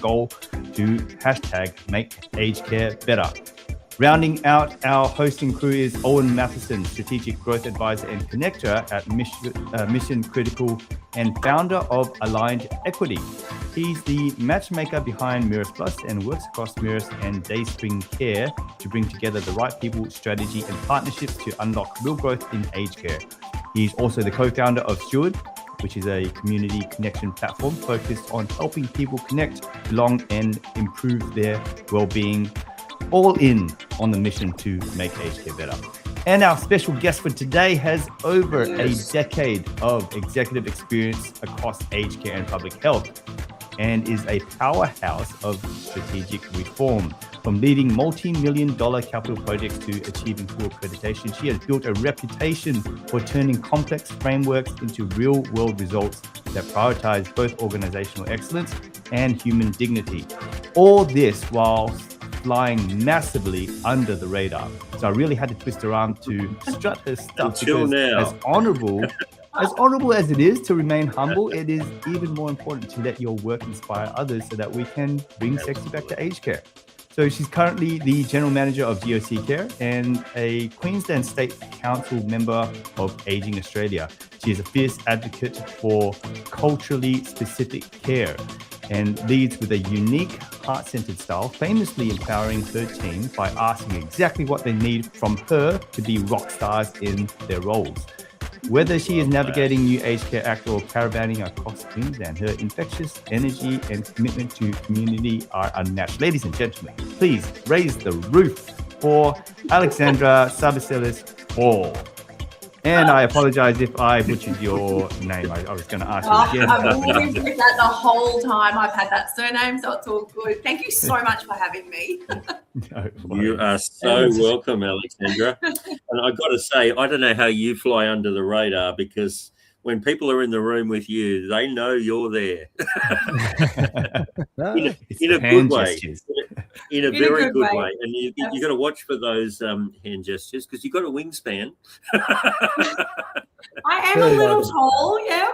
goal to hashtag make aged care better. Rounding out our hosting crew is Owen Matheson, Strategic Growth Advisor and Connector at Mission Critical and founder of Aligned Equity. He's the matchmaker behind Mirrors Plus and works across Mirrors and Dayspring Care to bring together the right people, strategy and partnerships to unlock real growth in aged care. He's also the co-founder of Steward, which is a community connection platform focused on helping people connect, belong and improve their well-being, all in on the mission to make aged care better. And our special guest for today has over a decade of executive experience across aged care and public health and is a powerhouse of strategic reform. From leading multi-million-dollar capital projects to achieving full accreditation, she has built a reputation for turning complex frameworks into real-world results that prioritize both organizational excellence and human dignity. All this while flying massively under the radar. So I really had to twist her arm to strut her stuff. Until now. As honorable as it is to remain humble, it is even more important to let your work inspire others so that we can bring sexy back to aged care. So she's currently the General Manager of GOC Care and a Queensland State Council member of Aging Australia. She is a fierce advocate for culturally specific care and leads with a unique heart-centered style, famously empowering her team by asking exactly what they need from her to be rock stars in their roles. Whether she is navigating New Aged Care Act or caravanning across Queensland, her infectious energy and commitment to community are unmatched. Ladies and gentlemen, please raise the roof for Alexandra Tsavasilis Hall. And I apologize if I butchered your name. I was going to ask you again. I've lived with that the whole time I've had that surname, so it's all good. Thank you so much for having me. No, you are so welcome, Alexandra. And I've got to say, I don't know how you fly under the radar because when people are in the room with you, they know you're there. in a good way. In a very good way. And you got to watch for those hand gestures because you've got a wingspan. I am a little tall, yeah.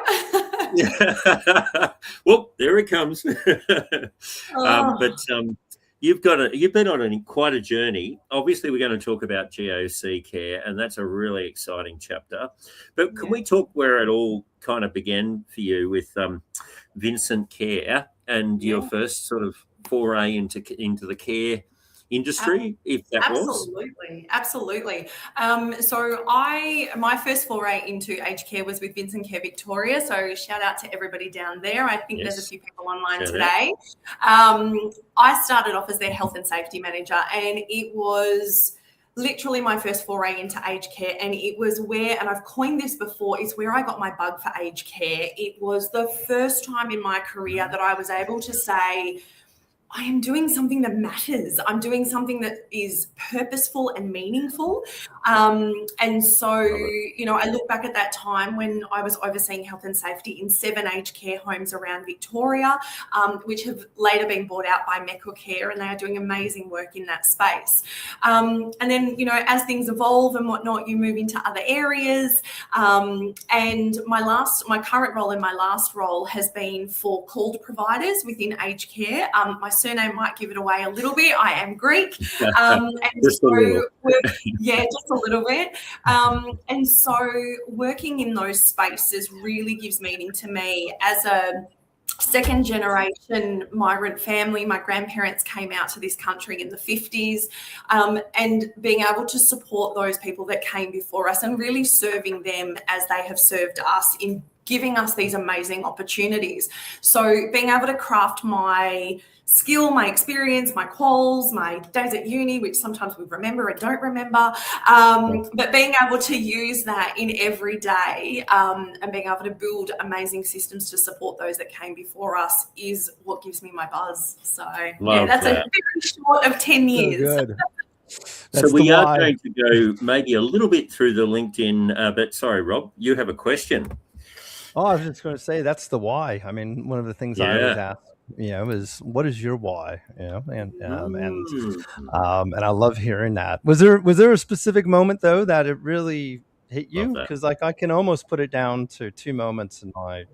Well, there it comes. You've been on quite a journey. Obviously, we're going to talk about GOC Care, and that's a really exciting chapter. But can we talk where it all kind of began for you with Vincent Care and your first sort of foray into the care industry, if that was? Absolutely. So my first foray into aged care was with Vincent Care Victoria. So shout out to everybody down there. I think there's a few people online today. I started off as their health and safety manager, and it was literally my first foray into aged care. And it was where, and I've coined this before, is where I got my bug for aged care. It was the first time in my career that I was able to say, I am doing something that matters. I'm doing something that is purposeful and meaningful. And so, I look back at that time when I was overseeing health and safety in 7 aged care homes around Victoria, which have later been bought out by Mecca Care, and they are doing amazing work in that space. And then, as things evolve and whatnot, you move into other areas. And my current role and my last role has been for called providers within aged care. My surname might give it away a little bit. I am Greek. Just a little bit. And so working in those spaces really gives meaning to me as a second generation migrant family. My grandparents came out to this country in the 50s, and being able to support those people that came before us and really serving them as they have served us in giving us these amazing opportunities. So being able to craft my skill, my experience, my quals, my days at uni, which sometimes we remember and don't remember, but being able to use that in every day and being able to build amazing systems to support those that came before us is what gives me my buzz. So that's a very short of 10 years. So good. So we are going to go maybe a little bit through the LinkedIn, but sorry, Rob, you have a question. Oh, I was just going to say that's the why. I mean, one of the things I always ask, is what is your why? And I love hearing that. Was there a specific moment though that it really hit you? Because I can almost put it down to 2 moments in my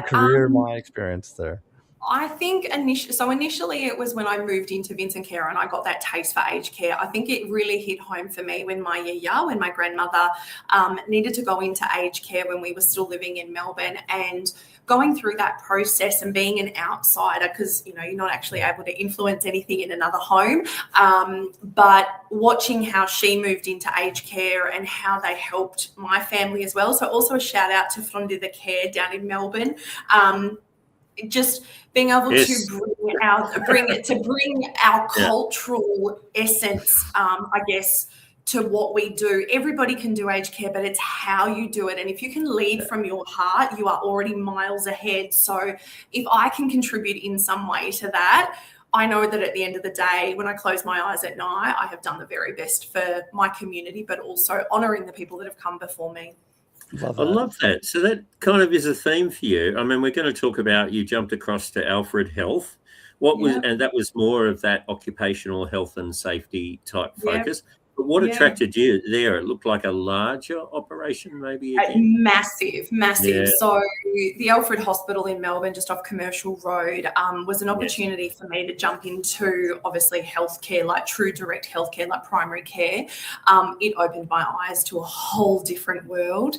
career, my experience there. I think initially it was when I moved into Vincent Care and I got that taste for aged care. I think it really hit home for me when when my grandmother needed to go into aged care when we were still living in Melbourne, and going through that process and being an outsider, because you're not actually able to influence anything in another home, but watching how she moved into aged care and how they helped my family as well. So also a shout out to Fronde the Care down in Melbourne. Just being able to bring our cultural essence, I guess, to what we do. Everybody can do aged care, but it's how you do it. And if you can lead from your heart, you are already miles ahead. So if I can contribute in some way to that, I know that at the end of the day, when I close my eyes at night, I have done the very best for my community, but also honouring the people that have come before me. I love that. So that kind of is a theme for you. I mean, we're going to talk about, you jumped across to Alfred Health. And that was more of that occupational health and safety type focus. But what attracted you there? It looked like a larger operation, maybe? Massive. Yeah. So the Alfred Hospital in Melbourne, just off Commercial Road, was an opportunity for me to jump into, obviously, healthcare, like true direct healthcare, like primary care. It opened my eyes to a whole different world.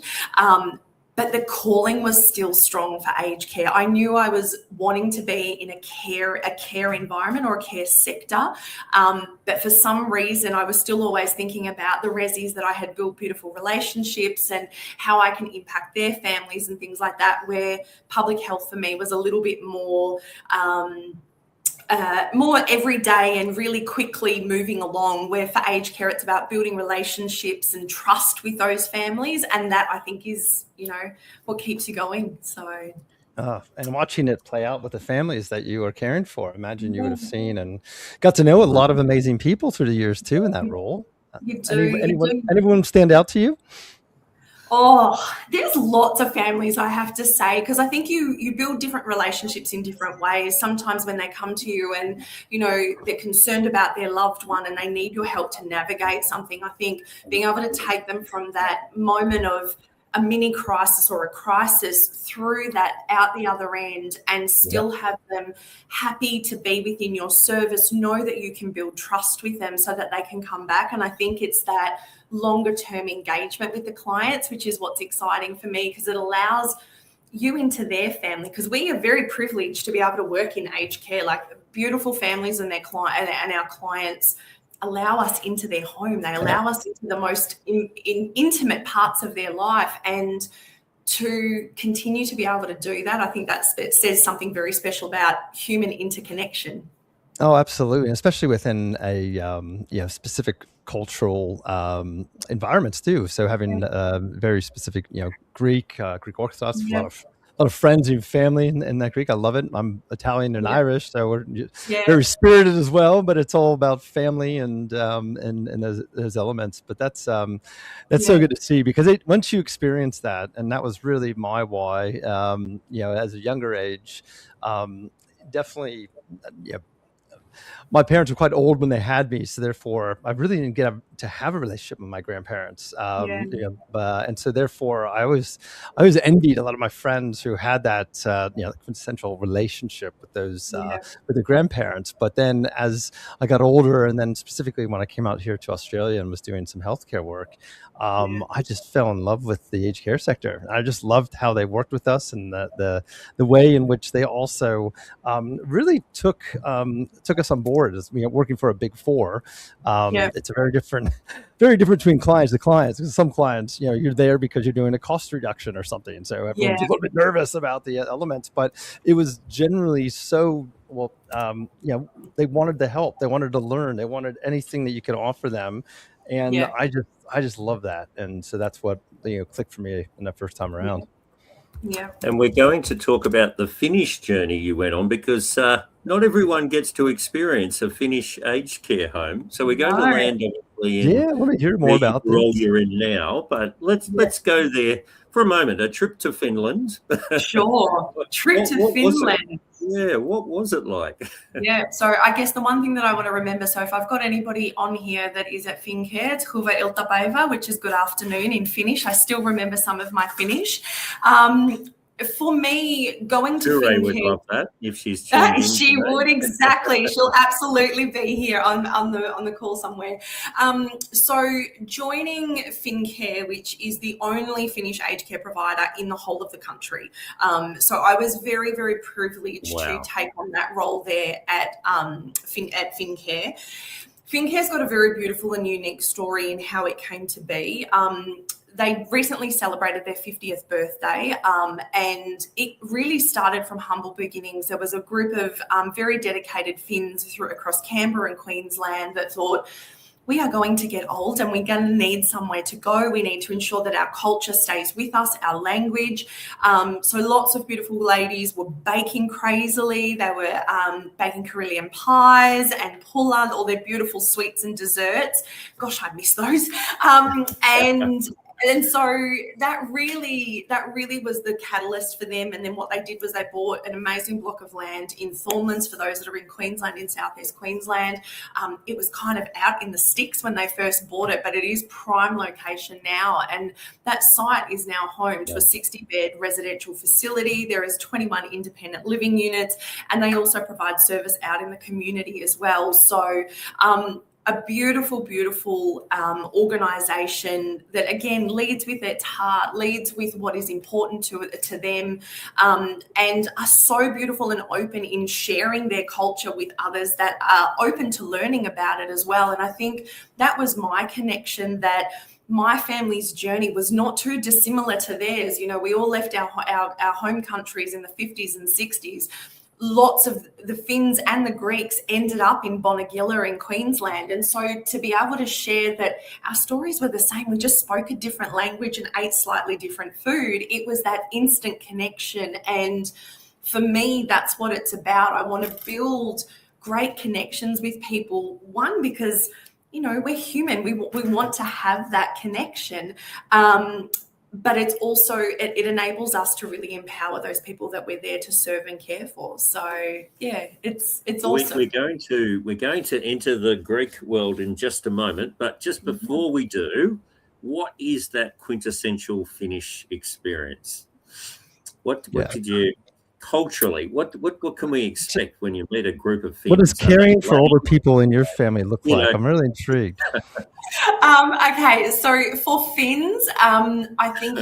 But the calling was still strong for aged care. I knew I was wanting to be in a care environment or a care sector. But for some reason, I was still always thinking about the resis that I had built beautiful relationships and how I can impact their families and things like that, where public health for me was a little bit more everyday and really quickly moving along, where for aged care, it's about building relationships and trust with those families. And that, I think, is, what keeps you going. So. And watching it play out with the families that you are caring for, imagine you would have seen and got to know a lot of amazing people through the years too in that role. You do. Anyone stand out to you? Oh, there's lots of families, I have to say, because I think you build different relationships in different ways. Sometimes when they come to you and, they're concerned about their loved one and they need your help to navigate something, I think being able to take them from that moment of a mini crisis or a crisis through that out the other end and still have them happy to be within your service, know that you can build trust with them so that they can come back. And I think it's that longer term engagement with the clients, which is what's exciting for me, because it allows you into their family, because we are very privileged to be able to work in aged care. Like, beautiful families and our clients allow us into their home. They allow us into the most intimate parts of their life, and to continue to be able to do that, I think that says something very special about human interconnection. Oh, absolutely, especially within a specific cultural environments too. So having very specific, Greek Orthodox, a lot of friends and family in that Greek. I love it. I'm Italian and Irish, so we're very spirited as well. But it's all about family and those elements. But that's so good to see, because once you experience that, and that was really my why. As a younger age, definitely. My parents were quite old when they had me, so therefore I really didn't get to have a relationship with my grandparents. And so therefore I always envied a lot of my friends who had that quintessential relationship with those with their grandparents. But then as I got older, and then specifically when I came out here to Australia and was doing some healthcare work, I just fell in love with the aged care sector. I just loved how they worked with us, and the way in which they also really took us on board as working for a big four. It's a very different between clients to clients. Because some clients, you're there because you're doing a cost reduction or something, so everyone's a little bit nervous about the elements. But it was generally so they wanted the help, they wanted to learn, they wanted anything that you could offer them, and I just love that, and so that's what clicked for me in that first time around. Yeah. And we're going to talk about the Finnish journey you went on, because not everyone gets to experience a Finnish aged care home. So we're going to land obviously in I want to hear more about the role you're in now. But let's go there for a moment. A trip to Finland. Sure. Trip to Finland. Yeah, what was it like? So I guess the one thing that I want to remember, so if I've got anybody on here that is at Fincare, it's hyvää iltapäivää, which is good afternoon in Finnish. I still remember some of my Finnish. for me, going to Ture would FinCare, love that if she's tuned in. she today. would, exactly. She'll absolutely be here on the call somewhere. So joining FinCare, which is the only Finnish aged care provider in the whole of the country. So I was very, very privileged to take on that role there at FinCare. FinCare's got a very beautiful and unique story in how it came to be. They recently celebrated their 50th birthday, and it really started from humble beginnings. There was a group of very dedicated Finns across Canberra and Queensland that thought, we are going to get old and we're going to need somewhere to go. We need to ensure that our culture stays with us, our language. So lots of beautiful ladies were baking crazily. They were baking Carillion pies and pulla, all their beautiful sweets and desserts. Gosh, I miss those. And so that really was the catalyst for them. And then what they did was they bought an amazing block of land in Thornlands, for those that are in Queensland, in southeast Queensland. It was kind of out in the sticks when they first bought it, but it is prime location now. And that site is now home to a 60-bed residential facility. There is 21 independent living units, and they also provide service out in the community as well. So a beautiful, beautiful organisation that, again, leads with its heart, leads with what is important to them, and are so beautiful and open in sharing their culture with others that are open to learning about it as well. And I think that was my connection, that my family's journey was not too dissimilar to theirs. You know, we all left our home countries in the 50s and 60s. Lots of the Finns and the Greeks ended up in Bonegilla in Queensland. And so to be able to share that our stories were the same, we just spoke a different language and ate slightly different food, it was that instant connection. And for me, that's what it's about. I want to build great connections with people, one, because, you know, we're human. We want to have that connection. But it's also, it enables us to really empower those people that we're there to serve and care for. So yeah, it's awesome. We're going to enter the Greek world in just a moment, but just before we do, what is that quintessential Finnish experience? What did you culturally? What can we expect when you meet a group of Finns? What does caring for older people in your family look like? I'm really intrigued. Okay, so for Finns, I think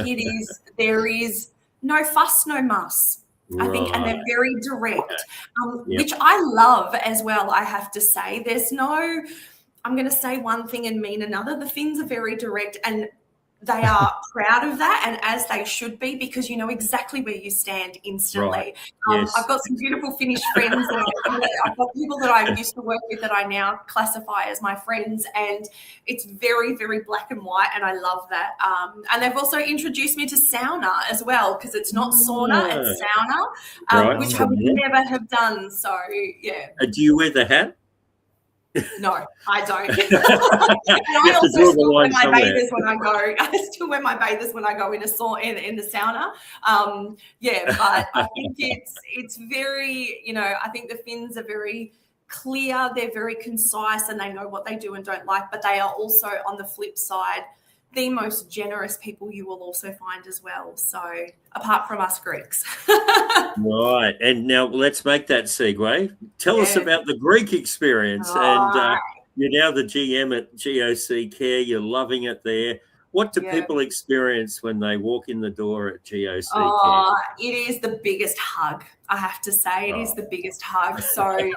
there is no fuss, no muss. I think, and they're very direct, which I love as well, I have to say. There's no, I'm going to say one thing and mean another. The Finns are very direct, and they are proud of that, and as they should be, because you know exactly where you stand instantly. Right. Yes. I've got some beautiful Finnish friends. I've got people that I used to work with that I now classify as my friends, and it's very, very black and white, and I love that. And they've also introduced me to sauna as well, because it's not sauna, it's sauna, which I would never have done. So, yeah. Do you wear the hat? No, I don't. And I also still wear my bathers when I go. I still wear my bathers when I go in the sauna. But I think it's very, you know, I think the Finns are very clear. They're very concise, and they know what they do and don't like. But they are also, on the flip side, the most generous people you will also find as well. So apart from us Greeks. Right. And now let's make that segue. Tell us about the Greek experience. And you're now the GM at GOC Care. You're loving it there. What do people experience when they walk in the door at GOC Care? It is the biggest hug, I have to say. It is the biggest hug. So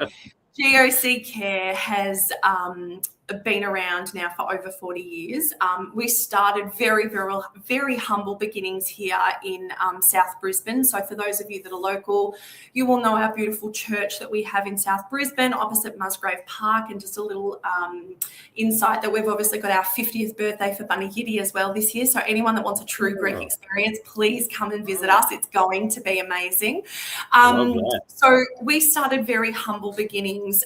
GOC Care has been around now for over 40 years. We started very, very, very humble beginnings here in South Brisbane. So for those of you that are local, you will know our beautiful church that we have in South Brisbane opposite Musgrave Park. And just a little insight that we've obviously got our 50th birthday for Bunny Giddy as well this year. So anyone that wants a true Greek experience, please come and visit us. It's going to be amazing. So we started very humble beginnings.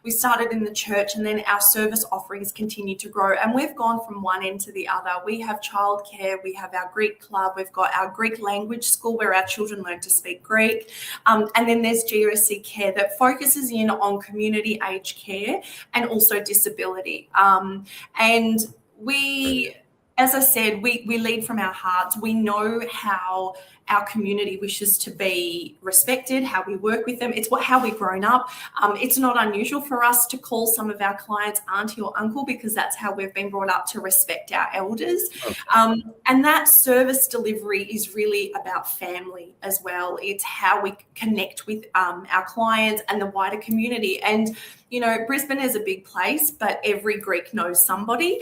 We started in the church, and then our service offerings continue to grow, and we've gone from one end to the other. We have childcare, we have our Greek club, we've got our Greek language school where our children learn to speak Greek, and then there's GOC Care that focuses in on community aged care and also disability. And we, as I said, we lead from our hearts. We know how our community wishes to be respected, how we work with them. It's how we've grown up. It's not unusual for us to call some of our clients auntie or uncle, because that's how we've been brought up to respect our elders. Okay. And that service delivery is really about family as well. It's how we connect with our clients and the wider community. And Brisbane is a big place, but every Greek knows somebody,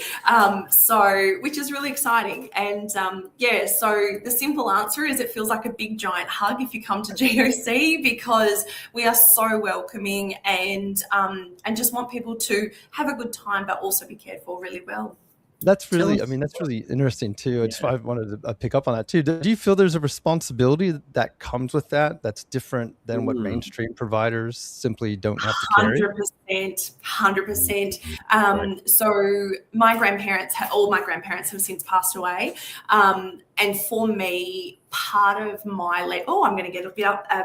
which is really exciting. And so the simple answer is it feels like a big giant hug if you come to GOC, because we are so welcoming and just want people to have a good time, but also be cared for really well. That's really interesting too. I wanted to pick up on that too. Do you feel there's a responsibility that comes with that that's different than what mainstream providers simply don't have to carry? 100%. So all my grandparents have since passed away. And for me, part of my I'm going to get a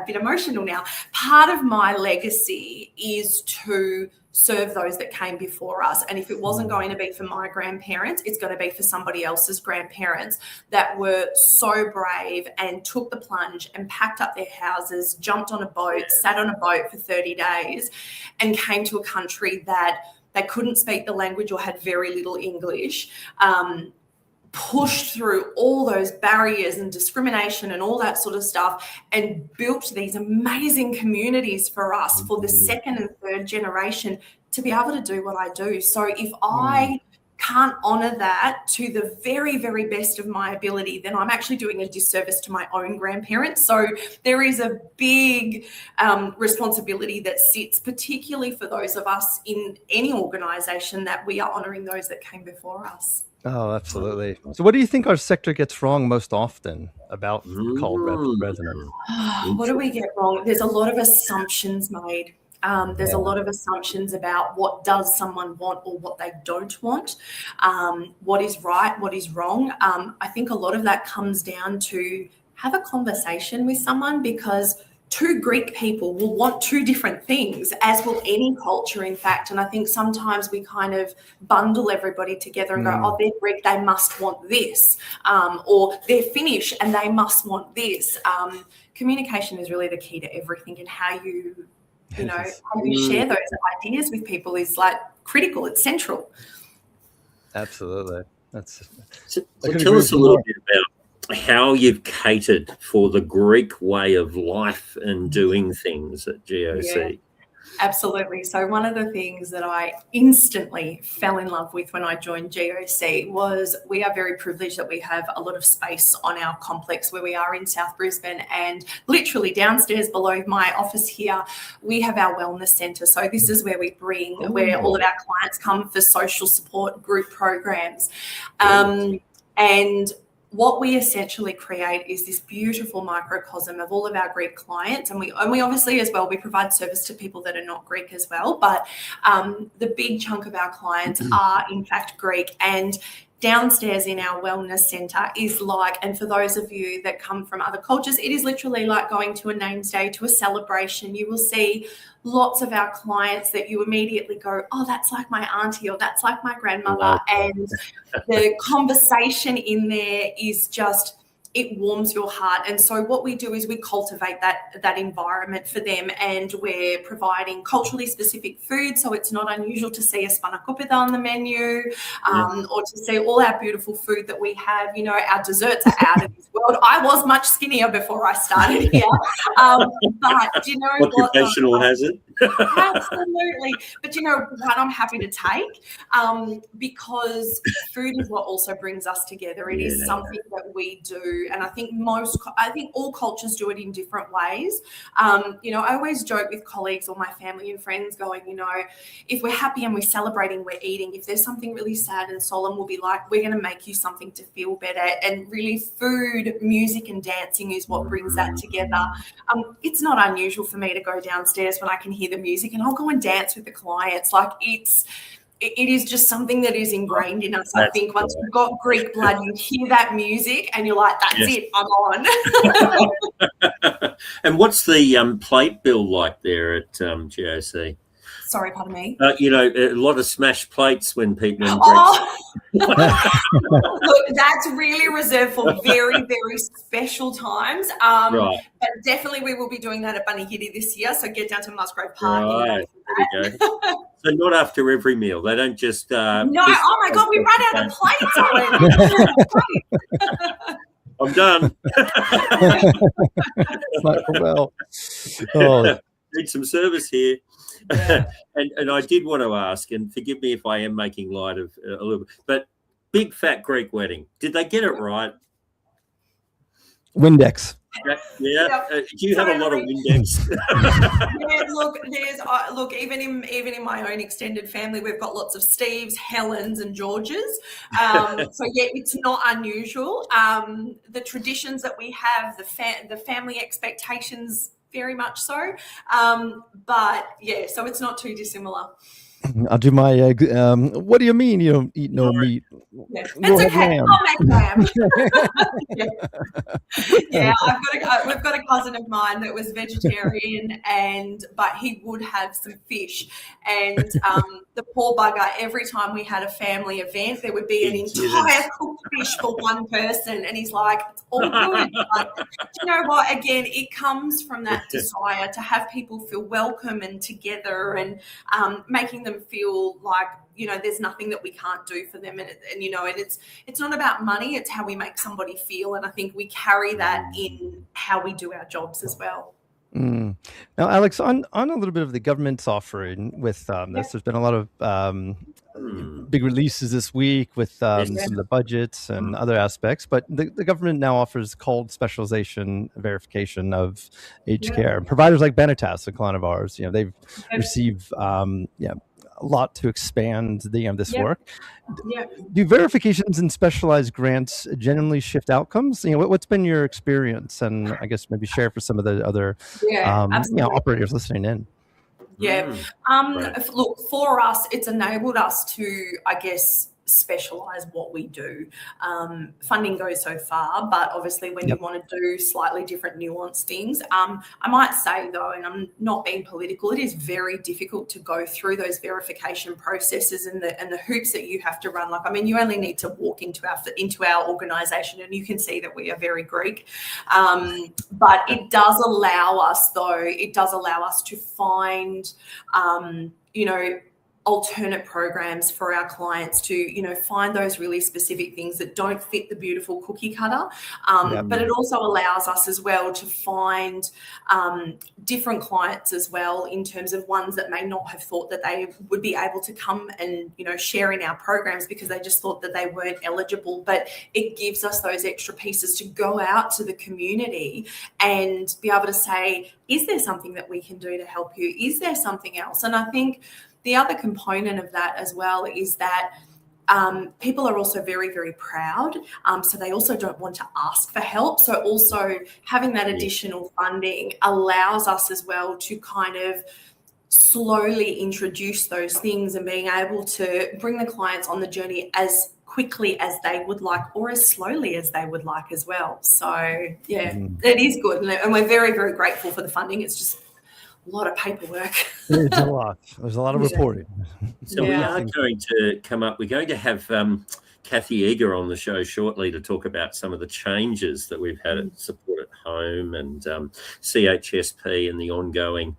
bit emotional now. Part of my legacy is to serve those that came before us. And if it wasn't going to be for my grandparents, it's going to be for somebody else's grandparents that were so brave and took the plunge and packed up their houses, jumped on a boat, sat on a boat for 30 days and came to a country that they couldn't speak the language or had very little English, pushed through all those barriers and discrimination and all that sort of stuff and built these amazing communities for us for the second and third generation to be able to do what I do. So if I can't honour that to the very, very best of my ability, then I'm actually doing a disservice to my own grandparents. So there is a big responsibility that sits particularly for those of us in any organisation that we are honouring those that came before us. Oh, absolutely. So what do you think our sector gets wrong most often about call resonance? What do we get wrong? There's a lot of assumptions made. There's a lot of assumptions about what does someone want or what they don't want, what is right, what is wrong. I think a lot of that comes down to have a conversation with someone, because two Greek people will want two different things, as will any culture, in fact. And I think sometimes we kind of bundle everybody together and go, oh, they're Greek, they must want this, or they're Finnish and they must want this. Communication is really the key to everything, and how you share those ideas with people is like critical. It's central. Absolutely. So tell us a little bit about how you've catered for the Greek way of life and doing things at GOC. Yeah, absolutely. So one of the things that I instantly fell in love with when I joined GOC was we are very privileged that we have a lot of space on our complex where we are in South Brisbane, and literally downstairs below my office here, we have our wellness centre. So this is where we where all of our clients come for social support group programs. And what we essentially create is this beautiful microcosm of all of our Greek clients. And we obviously as well, we provide service to people that are not Greek as well. But the big chunk of our clients are in fact Greek. And downstairs in our wellness centre is like, and for those of you that come from other cultures, it is literally like going to a names day, to a celebration. You will see lots of our clients that you immediately go, oh, that's like my auntie, or that's like my grandmother. And the conversation in there is just, it warms your heart. And so what we do is we cultivate that environment for them, and we're providing culturally specific food. So it's not unusual to see a spanakopita on the menu, or to see all our beautiful food that we have. You know, our desserts are out of this world. I was much skinnier before I started here. But you know, occupational hazard. Absolutely. But you know what, I'm happy to take, because food is what also brings us together. It is something that we do. And I think all cultures do it in different ways. You know, I always joke with colleagues or my family and friends going, you know, if we're happy and we're celebrating, we're eating. If there's something really sad and solemn, we'll be like, we're going to make you something to feel better. And really food, music and dancing is what brings that together. It's not unusual for me to go downstairs when I can hear the music and I'll go and dance with the clients. Like it is just something that is ingrained in us. I think once you've got Greek blood, you hear that music and you're like, that's it, I'm on. And what's the plate bill like there at GOC? Sorry, pardon me. A lot of smashed plates when people. Look, that's really reserved for very, very special times. Right. But definitely we will be doing that at Bunny Hitty this year. So get down to Musgrave Park. Right. There we go. So not after every meal. They don't just. No. Oh my God, we run out of plates already. I'm done. Well, oh. Need some service here. Yeah. and I did want to ask, and forgive me if I am making light of a little bit, but big fat Greek wedding. Did they get it right? Windex. Yeah. Do you have a lot of Windex? Yeah, look. Even in my own extended family, we've got lots of Steves, Helens, and Georges. So yeah, it's not unusual. The traditions that we have, the family expectations, very much so. But yeah, so it's not too dissimilar. I'll do my. What do you mean you don't eat no meat? Yeah. It's okay. Lamb. I'll make lamb. Yeah, we've got a cousin of mine that was vegetarian, but he would have some fish. And the poor bugger, every time we had a family event, there would be an entire cooked fish for one person, and he's like, "It's all good." But you know what? Again, it comes from that desire to have people feel welcome and together, and making them feel like, you know, there's nothing that we can't do for them, and it's not about money, it's how we make somebody feel, and I think we carry that in how we do our jobs as well. Now, Alex, on a little bit of the government's offering with this, there's been a lot of big releases this week with some of the budgets and other aspects, but the government now offers called specialization verification of aged care. And providers like Benetas, a client of ours, they've received a lot to expand this work. Do verifications and specialized grants generally shift outcomes? What's been your experience, and I guess maybe share for some of the other operators listening in. Look, for us, it's enabled us to, I guess, specialize what we do. Funding goes so far, but obviously when you want to do slightly different nuanced things, I might say though, and I'm not being political, it is very difficult to go through those verification processes and the hoops that you have to run. Like, I mean, you only need to walk into our organization and you can see that we are very Greek. But it does allow us to find, alternate programs for our clients to, find those really specific things that don't fit the beautiful cookie cutter. But it also allows us as well to find different clients as well, in terms of ones that may not have thought that they would be able to come and, share in our programs because they just thought that they weren't eligible. But it gives us those extra pieces to go out to the community and be able to say, is there something that we can do to help you? Is there something else? And I think the other component of that as well is that people are also very, very proud. So they also don't want to ask for help. So also having that additional funding allows us as well to kind of slowly introduce those things and being able to bring the clients on the journey as quickly as they would like, or as slowly as they would like as well. So it is good. And we're very, very grateful for the funding. It's just a lot of paperwork. There's a lot. There's a lot of reporting. So we are going to we're going to have Kathy Eager on the show shortly to talk about some of the changes that we've had at Support at Home and CHSP and the ongoing.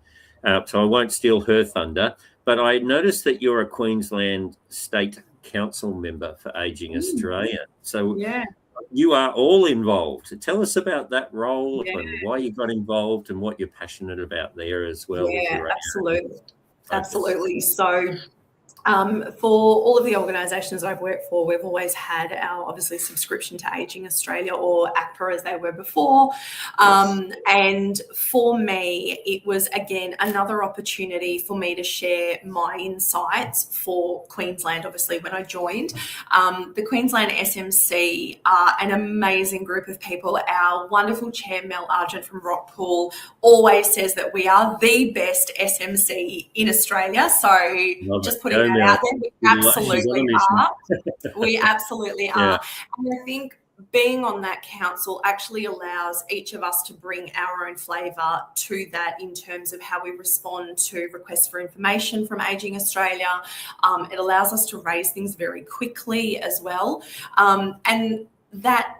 So I won't steal her thunder, but I noticed that you're a Queensland State Council member for Ageing Australia. So you are all involved. Tell us about that role and why you got involved and what you're passionate about there as well. Yeah, absolutely. So for all of the organisations I've worked for, we've always had our, obviously, subscription to Ageing Australia, or ACPA as they were before. And for me, it was, again, another opportunity for me to share my insights for Queensland, obviously, when I joined. The Queensland SMC are an amazing group of people. Our wonderful chair, Mel Argent from Rockpool, always says that we are the best SMC in Australia. So just putting that out there, we absolutely are. We absolutely are. And I think being on that council actually allows each of us to bring our own flavour to that in terms of how we respond to requests for information from Ageing Australia. It allows us to raise things very quickly as well. And that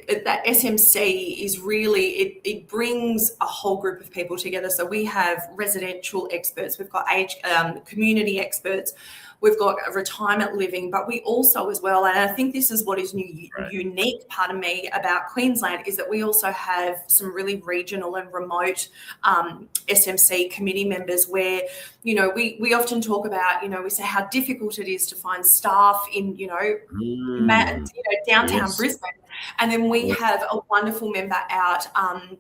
SMC is really, it brings a whole group of people together. So we have residential experts, we've got community experts, we've got retirement living, but we also as well, and I think this is what is unique, pardon me, about Queensland, is that we also have some really regional and remote SMC committee members where, you know, we often talk about, you know, we say how difficult it is to find staff in, downtown Brisbane. And then we have a wonderful member out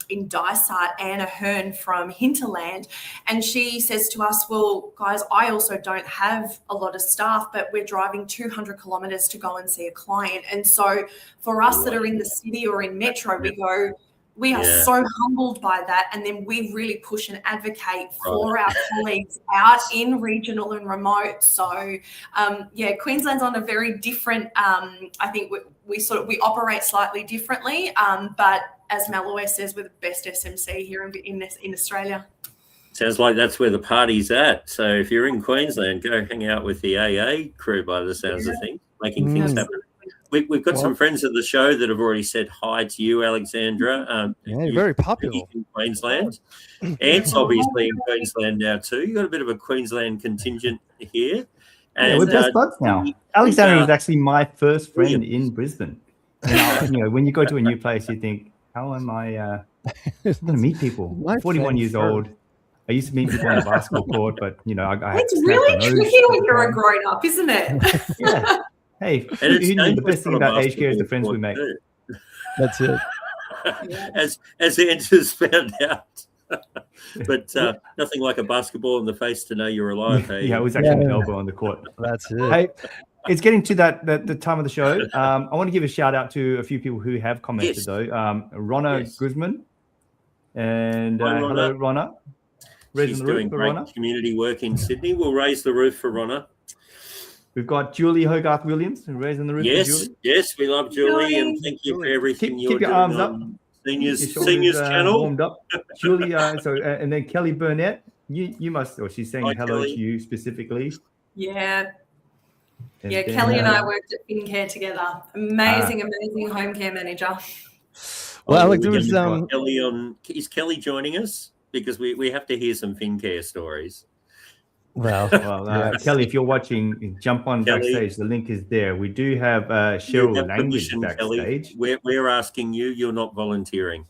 in Dysart, Anna Hearn from Hinterland, and she says to us, well, guys, I also don't have a lot of staff, but we're driving 200 kilometres to go and see a client. And so for us that are in the city or in Metro, we are so humbled by that. And then we really push and advocate for our colleagues out in regional and remote. So, Queensland's on a very different, I think we operate slightly differently. But as Mel always says, we're the best SMC here in Australia. Sounds like that's where the party's at. So if you're in Queensland, go hang out with the AA crew by the sounds of things, making things happen. We've got some friends of the show that have already said hi to you, Alexandra. You're very popular in Queensland. Ant's obviously in Queensland now too. You've got a bit of a Queensland contingent here. And, we're best buds now. Alexandra was actually my first friend in Brisbane. And, when you go to a new place, you think, how am I going to meet people? 41 years old. I used to meet people on the basketball court, but, I it's really tricky when you're a grown-up, isn't it? Yeah. Hey, the best thing about aged care is the friends we make. That's it. As Ant has found out. But nothing like a basketball in the face to know you're alive. Hey? Yeah, it was actually an elbow on the court. That's it. Hey, it's getting to the time of the show. I want to give a shout out to a few people who have commented though. Ronna Guzman and hello, Ronna. She's doing great community work in Sydney. We'll raise the roof for Ronna. We've got Julie Hogarth Williams raising the roof. Yes, we love Julie, and thank you for everything you're doing. Keep your arms up. Seniors channel. Warmed up. Julie, and then Kelly Burnett. You must, or she's saying hello to you specifically. Yeah. And Kelly and I worked at FinCare together. Amazing home care manager. Well, Alex, there was Kelly on. Is Kelly joining us? Because we have to hear some FinCare stories. Well, Kelly, if you're watching, jump on backstage. The link is there. We do have Cheryl Language backstage. Kelly. We're asking you. You're not volunteering.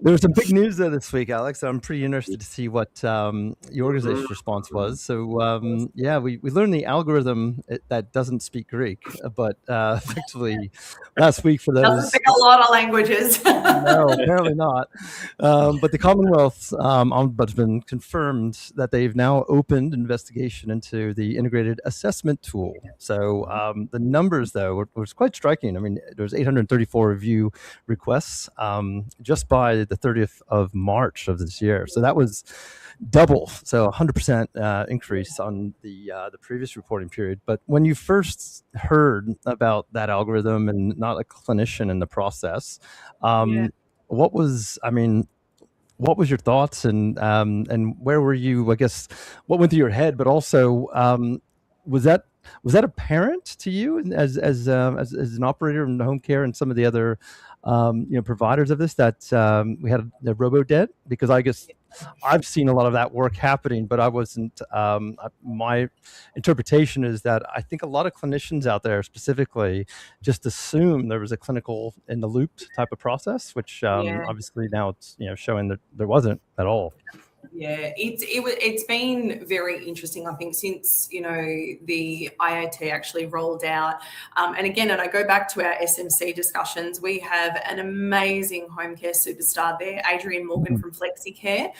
There was some big news there this week, Alex. I'm pretty interested to see what your organization's response was. So, we learned the algorithm that doesn't speak Greek, but effectively last week for those... Doesn't speak a lot of languages. No, apparently not. But the Commonwealth Ombudsman confirmed that they've now opened investigation into the integrated assessment tool. So the numbers, though, was quite striking. I mean, there was 834 review requests just by the 30th of March of this year. So that was double, so 100% increase on the previous reporting period. But when you first heard about that algorithm and not a clinician in the process, what was your thoughts and where were you? I guess what went through your head, but also was that apparent to you as an operator in home care and some of the other providers of this that we had the robo-debt? Because I guess I've seen a lot of that work happening, but I wasn't. My interpretation is that I think a lot of clinicians out there specifically just assume there was a clinical in the loop type of process, which obviously now it's showing that there wasn't at all. Yeah, it's been very interesting, I think, since, the IAT actually rolled out. And again, and I go back to our SMC discussions, we have an amazing home care superstar there, Adrian Morgan from FlexiCare,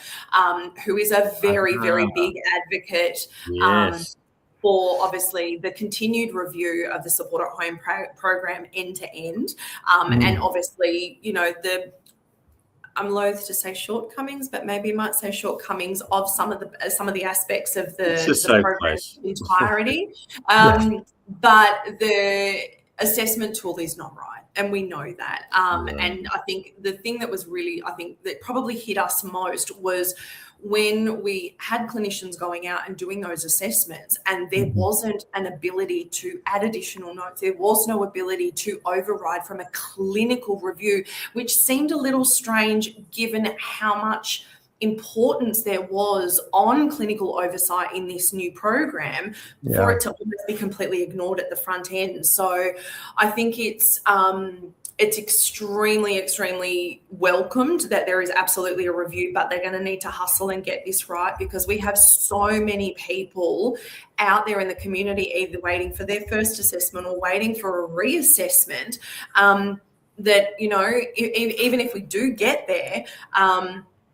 who is a very, very big advocate for obviously the continued review of the support at home program end to end. And obviously, I'm loath to say shortcomings, but maybe I might say shortcomings of some of the aspects of the program entirety. But assessment tool is not right, and we know that. And I think the thing that was really, I think that probably hit us most was when we had clinicians going out and doing those assessments, and there wasn't an ability to add additional notes. There was no ability to override from a clinical review, which seemed a little strange given how much importance there was on clinical oversight in this new program for it to almost be completely ignored at the front end. So I think it's extremely, extremely welcomed that there is absolutely a review, but they're going to need to hustle and get this right, because we have so many people out there in the community either waiting for their first assessment or waiting for a reassessment, that, you know, even if we do get there,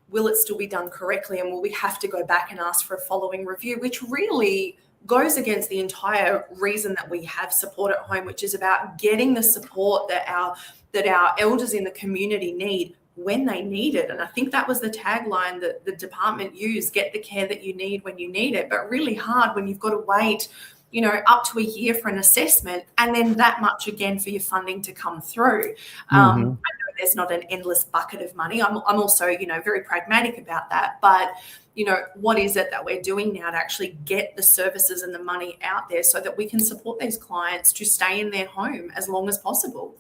will it still be done correctly, and will we have to go back and ask for a following review, which really goes against the entire reason that we have support at home, which is about getting the support that our elders in the community need when they need it. And I think that was the tagline that the department used: get the care that you need when you need it. But really hard when you've got to wait, you know, up to a year for an assessment, and then that much again for your funding to come through. I know there's not an endless bucket of money. I'm also, you know, very pragmatic about that. But, you know, what is it that we're doing now to actually get the services and the money out there so that we can support these clients to stay in their home as long as possible?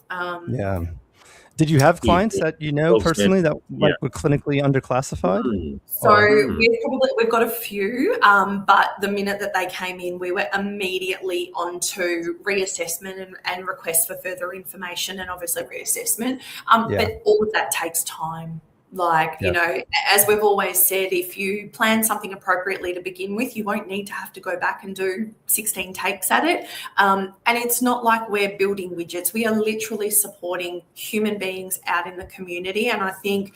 Did you have clients that you know personally that were clinically underclassified? So we've got a few, but the minute that they came in, we were immediately onto reassessment and requests for further information, and obviously reassessment. But all of that takes time. Like, you know, as we've always said, if you plan something appropriately to begin with, you won't need to have to go back and do 16 takes at it. And it's not like we're building widgets. We are literally supporting human beings out in the community. And I think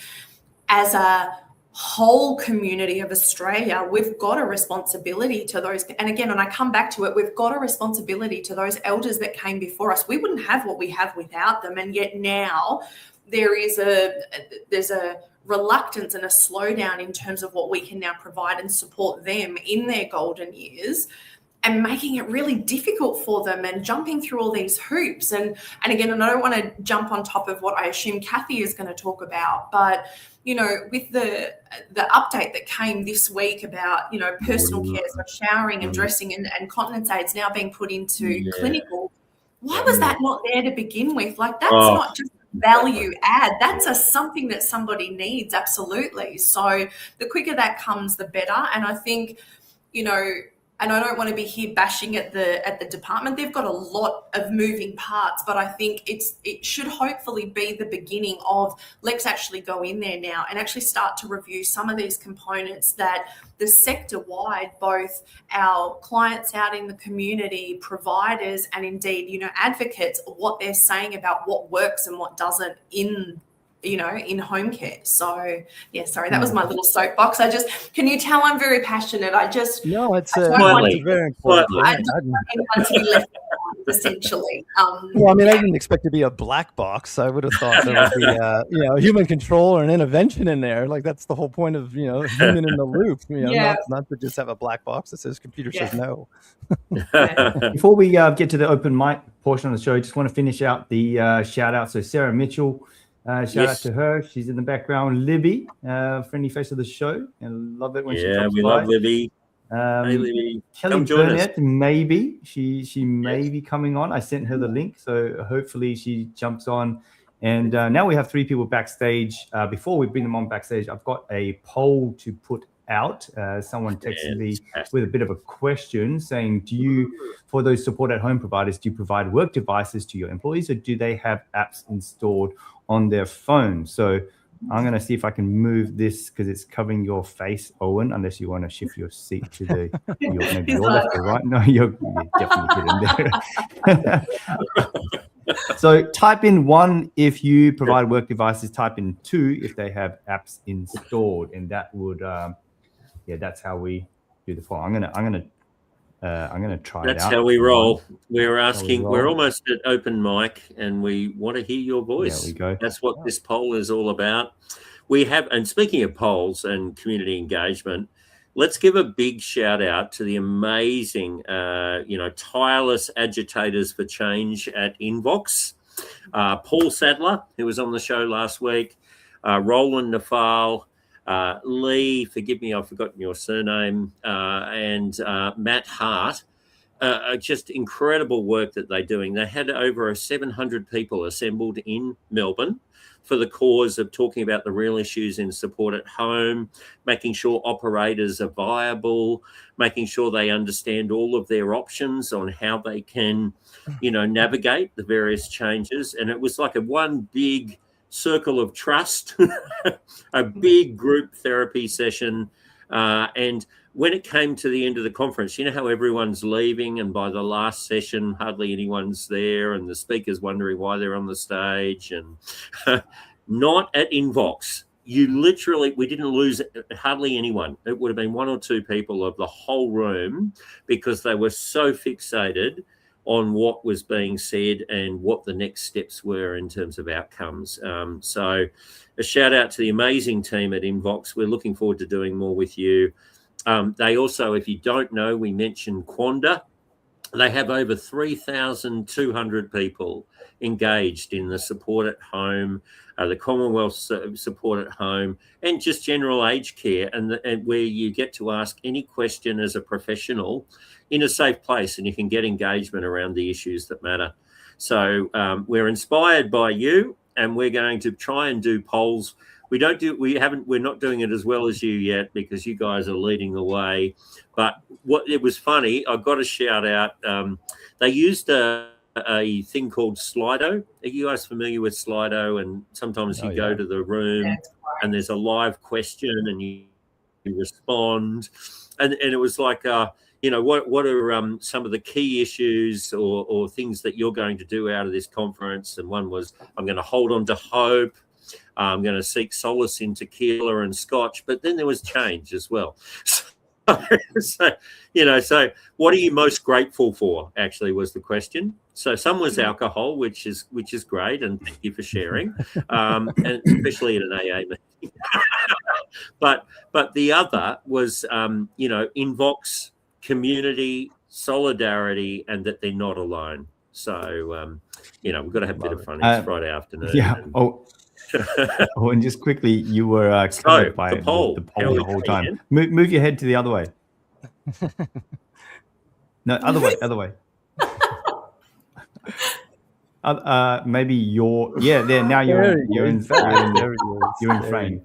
as a whole community of Australia, we've got a responsibility to those. And again, when I come back to it, we've got a responsibility to those elders that came before us. We wouldn't have what we have without them. And yet now there's a reluctance and a slowdown in terms of what we can now provide and support them in their golden years, and making it really difficult for them and jumping through all these hoops. And again, and I don't want to jump on top of what I assume Kathy is going to talk about, but, you know, with the update that came this week about, you know, personal care, so showering and dressing and continence aids now being put into clinical, why was that not there to begin with? Like, that's not just value add. That's something that somebody needs, absolutely. So the quicker that comes, the better. And I think, you know, and I don't want to be here bashing at the department. They've got a lot of moving parts, but I think it should hopefully be the beginning of, let's actually go in there now and actually start to review some of these components that the sector-wide, both our clients out in the community, providers, and indeed, you know, advocates, what they're saying about what works and what doesn't in home care. So yeah, sorry, that was my little soapbox. Can you tell I'm very passionate? It's very important. I don't want anyone to be left behind, essentially. Well, I mean, I didn't expect to be a black box. I would have thought there would be a human control or an intervention in there. Like, that's the whole point of, you know, human in the loop. You know, not to just have a black box that says computer says no. Before we get to the open mic portion of the show, I just want to finish out the shout out. So Sarah Mitchell, shout out to her. She's in the background. Libby, friendly face of the show, and love it when she comes by. Love Libby. Hey, Libby. Kelly Burnett, maybe she may be coming on. I sent her the link, so hopefully she jumps on. And now we have 3 people backstage. Before we bring them on backstage, I've got a poll to put out. Someone texted me with a bit of a question saying, for those support at home providers, do you provide work devices to your employees, or do they have apps installed on their phone? So I'm going to see if I can move this because it's covering your face, Owen, unless you want to shift your seat to maybe your left or right. No, you're definitely getting there. So type in 1 if you provide work devices, type in 2 if they have apps installed, and that would that's how we do the poll. I'm gonna try it out. That's how we roll. We're asking. We're almost at open mic, and we want to hear your voice. There we go. That's what this poll is all about. We have, and speaking of polls and community engagement, let's give a big shout out to the amazing, tireless agitators for change at Invox. Paul Sadler, who was on the show last week, Roland Nafal, Lee, forgive me, I've forgotten your surname, and Matt Hart. Just incredible work that they're doing. They had over 700 people assembled in Melbourne for the cause of talking about the real issues in support at home, making sure operators are viable, making sure they understand all of their options on how they can, navigate the various changes. And it was like a one big circle of trust, a big group therapy session. And when it came to the end of the conference, you know how everyone's leaving, and by the last session, hardly anyone's there, and the speaker's wondering why they're on the stage. And not at Invox. We didn't lose hardly anyone. It would have been one or two people of the whole room, because they were so fixated on what was being said and what the next steps were in terms of outcomes. So a shout out to the amazing team at Invox. We're looking forward to doing more with you. They also, if you don't know, we mentioned Quanda. They have over 3,200 people engaged in the support at home, the Commonwealth support at home, and just general aged care, and where you get to ask any question as a professional in a safe place, and you can get engagement around the issues that matter. So we're inspired by you, and we're going to try and do polls. We're not doing it as well as you yet, because you guys are leading the way. But it was funny, I've got to shout out, they used a thing called Slido. Are you guys familiar with Slido? And sometimes you go to the room and there's a live question and you respond. And it was like, what are some of the key issues or things that you're going to do out of this conference? And one was, I'm going to hold on to hope. I'm going to seek solace in tequila and scotch. But then there was change as well. So what are you most grateful for, actually, was the question. So some was alcohol, which is great, and thank you for sharing, and especially at an AA meeting. but the other was, Invox, community, solidarity, and that they're not alone. So, we've got to have a bit of fun. It's Friday afternoon. Yeah. And just quickly, you were covered by the poll the whole time. Move your head to the other way. No, other way. Maybe there. Now you're in frame.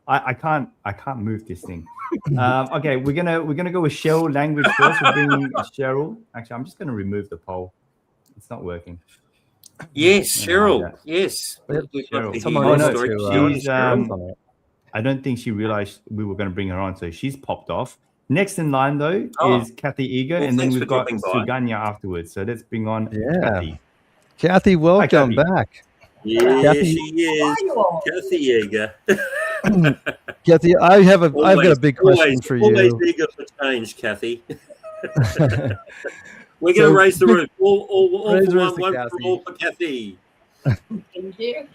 I can't move this thing. Okay, we're gonna go with Cheryl language first. We're bringing Cheryl. Actually, I'm just gonna remove the poll. It's not working. Yes, Cheryl. Yes. Cheryl. I don't think she realized we were going to bring her on, so she's popped off. Next in line, though, is Kathy Eager, and then we've got Suganya afterwards. So let's bring on Kathy. Kathy, welcome back. Yeah, Kathy. She is. Kathy Eager. Kathy, I've got a big question for you. Always eager for change, Kathy. We're going to raise the roof. All for one for all for Kathy. Thank you.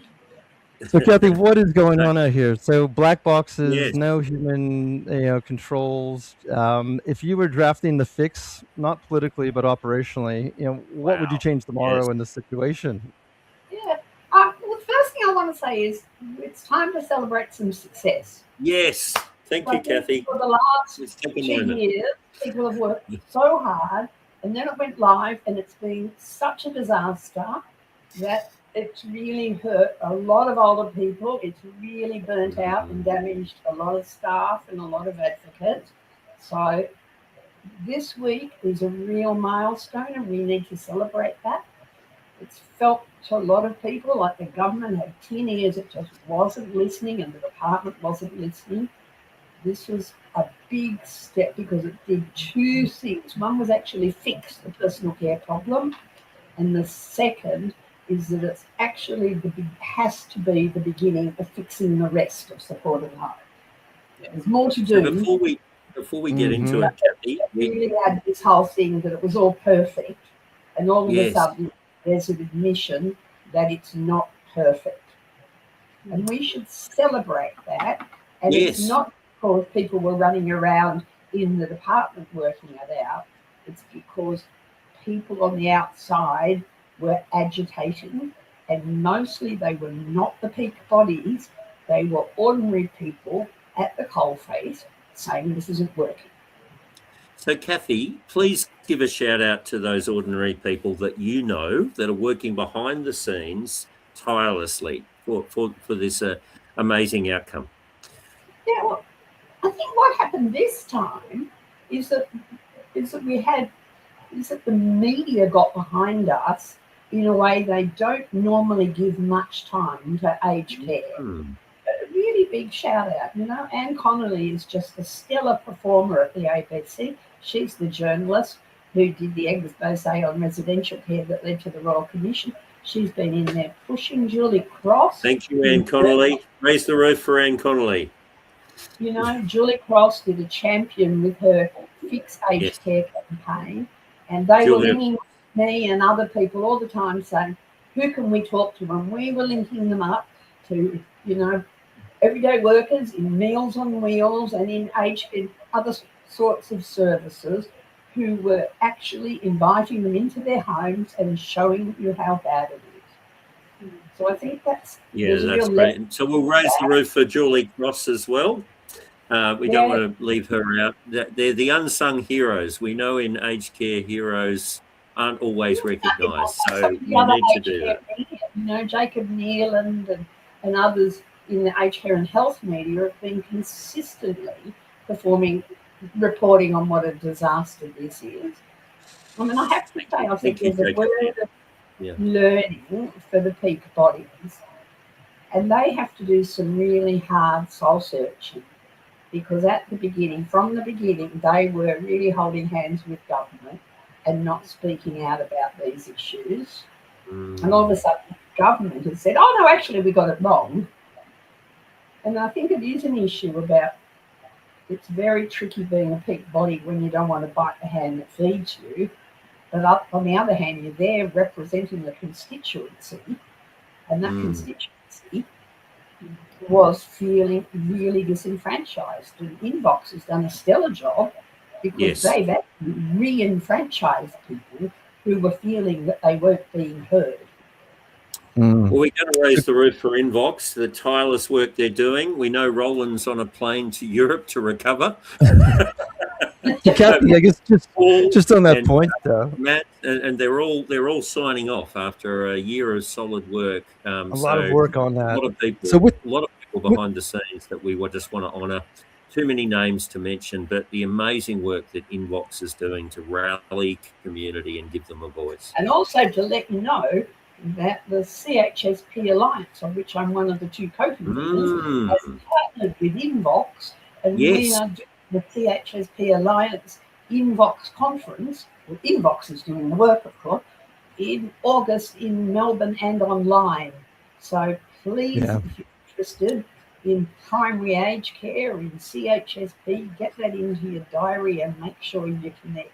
So, Kathy, what is going on out here? So, black boxes, no human, controls. If you were drafting the fix, not politically but operationally, what would you change tomorrow in this situation? Yeah. Well, the first thing I want to say is it's time to celebrate some success. Yes. Thank you, Kathy. For the last 2 years, people have worked so hard, and then it went live, and it's been such a disaster that it's really hurt a lot of older people. It's really burnt out and damaged a lot of staff and a lot of advocates. So this week is a real milestone, and we need to celebrate that. It's felt to a lot of people like the government had 10 years, it just wasn't listening, and the department wasn't listening. This was a big step because it did two things. One was actually fix the personal care problem, and the second is that it's actually has to be the beginning of fixing the rest of support at home. There's more to do. So before we get into it, Kathy, we really had this whole thing that it was all perfect, and all of a sudden there's an admission that it's not perfect, and we should celebrate that. And it's not because people were running around in the department working it out. It's because people on the outside were agitating, and mostly they were not the peak bodies. They were ordinary people at the coalface saying this isn't working. So, Kathy, please give a shout out to those ordinary people that you know that are working behind the scenes tirelessly for this amazing outcome. Yeah, well, I think what happened this time is that the media got behind us in a way they don't normally give much time to aged care. A really big shout out. You know, Anne Connolly is just a stellar performer at the ABC. She's the journalist who did the expose on residential care that led to the Royal Commission. She's been in there pushing. Julie Cross. Thank you, Anne Connolly. Raise the roof for Anne Connolly. You know, Julie Cross did a champion with her Fix Aged Care campaign, and they were ringing me and other people all the time saying, who can we talk to? And we were linking them up to, you know, everyday workers in Meals on Wheels and in other sorts of services who were actually inviting them into their homes and showing you how bad it is. So I think that's great. So we'll raise the roof for Julie Cross as well. We don't want to leave her out. They're the unsung heroes. We know in aged care heroes aren't always recognised, so we need to do that. Media, you know, Jacob Neeland and others in the aged care and health media have been consistently reporting on what a disaster this is. I mean, I have to say, I think there's a word of learning for the peak bodies, and they have to do some really hard soul searching, because from the beginning, they were really holding hands with government and not speaking out about these issues. And all of a sudden, government has said, oh, no, actually, we got it wrong. And I think it is an issue about, it's very tricky being a peak body when you don't want to bite the hand that feeds you. But on the other hand, you're there representing the constituency, and that constituency was feeling really disenfranchised. And Inbox has done a stellar job because they've actually re-enfranchised people who were feeling that they weren't being heard. Well, we're going to raise the roof for Invox, the tireless work they're doing. We know Roland's on a plane to Europe to recover. Kathy, I guess just on that point, though, Matt, and they're all signing off after a year of solid work. A lot of work on that. A lot of people behind the scenes that we just want to honour. Too many names to mention, but the amazing work that Invox is doing to rally community and give them a voice. And also to let you know that the CHSP Alliance, of which I'm one of the two co-conveners, has partnered with Invox, and we are doing the CHSP Alliance Invox conference. Well, Invox is doing the work, of course, in August in Melbourne and online. So please, if you're interested in primary aged care, in CHSP, get that into your diary and make sure you connect.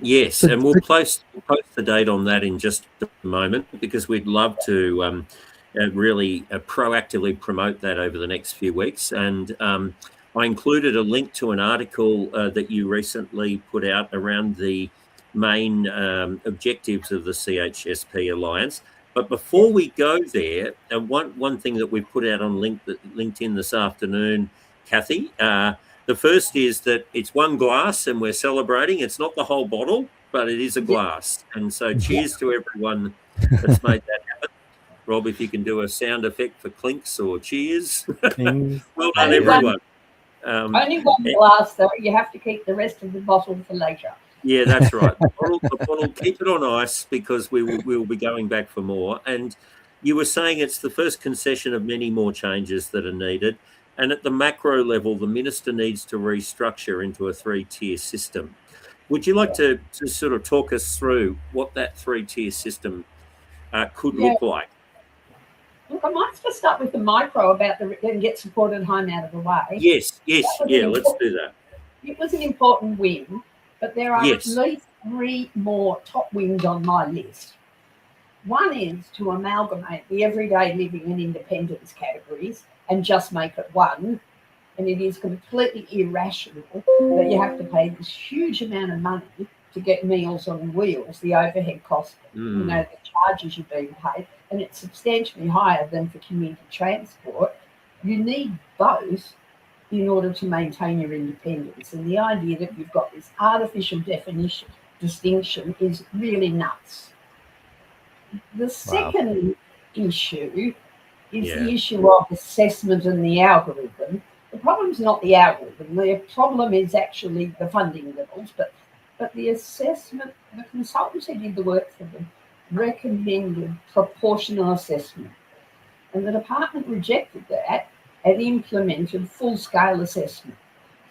Yes, and we'll post the date on that in just a moment, because we'd love to really proactively promote that over the next few weeks. And I included a link to an article that you recently put out around the main objectives of the CHSP Alliance. But before we go there, one thing that we put out on LinkedIn this afternoon, Kathy, the first is that it's one glass and we're celebrating. It's not the whole bottle, but it is a glass. And so cheers to everyone that's made that happen. Rob, if you can do a sound effect for clinks or cheers. Well done, everyone. Only one glass, though. You have to keep the rest of the bottle for later. Yeah, that's right. The bottle, keep it on ice, because we will be going back for more. And you were saying it's the first concession of many more changes that are needed. And at the macro level, the minister needs to restructure into a 3-tier system. Would you like to sort of talk us through what that 3-tier system could look like? Look, I might just start with the micro about and get supported home out of the way. Yes, let's do that. It was an important win, but there are at least 3 more top wins on my list. One is to amalgamate the everyday living and independence categories and just make it one, And it is completely irrational that you have to pay this huge amount of money to get Meals on Wheels, the overhead cost, the charges you're being paid, and it's substantially higher than for community transport. You need both in order to maintain your independence. And the idea that you've got this artificial distinction is really nuts. The second issue is the issue of assessment and the algorithm. The problem is not the algorithm. The problem is actually the funding levels. But the assessment, the consultants who did the work for them recommended proportional assessment. And the department rejected that and implemented full-scale assessment.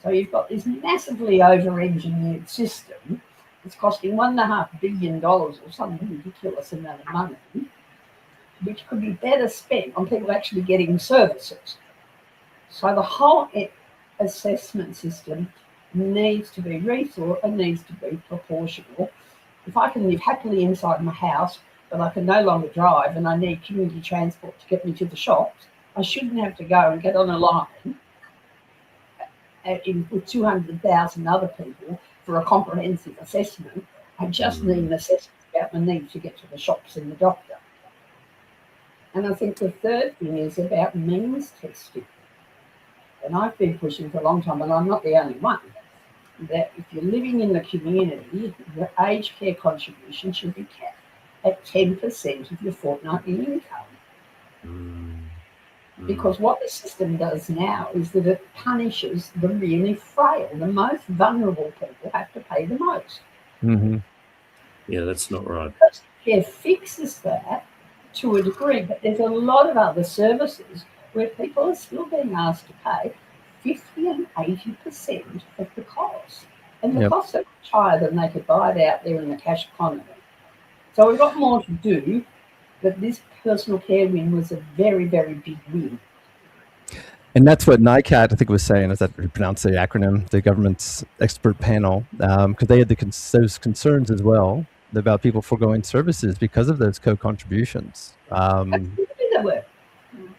So you've got this massively over-engineered system. It's costing $1.5 billion or some ridiculous amount of money, which could be better spent on people actually getting services. So the whole assessment system needs to be rethought and needs to be proportional. If I can live happily inside my house, but I can no longer drive and I need community transport to get me to the shops, I shouldn't have to go and get on a line with 200,000 other people for a comprehensive assessment. I just need an assessment about my need to get to the shops and the doctor. And I think the third thing is about means testing. And I've been pushing for a long time, and I'm not the only one, that if you're living in the community, your aged care contribution should be capped at 10% of your fortnightly income. Because what the system does now is that it punishes the really frail. The most vulnerable people have to pay the most. Yeah, that's not right. Care fixes that to a degree, but there's a lot of other services where people are still being asked to pay 50 and 80% of the cost. And the costs are much higher than they could buy it out there in the cash economy. So we've got more to do, but this personal care win was a very, very big win. And that's what NICAT, I think, was saying, is that we pronounce the acronym, the government's expert panel, because they had those concerns as well about people foregoing services because of those co-contributions. Absolutely they were.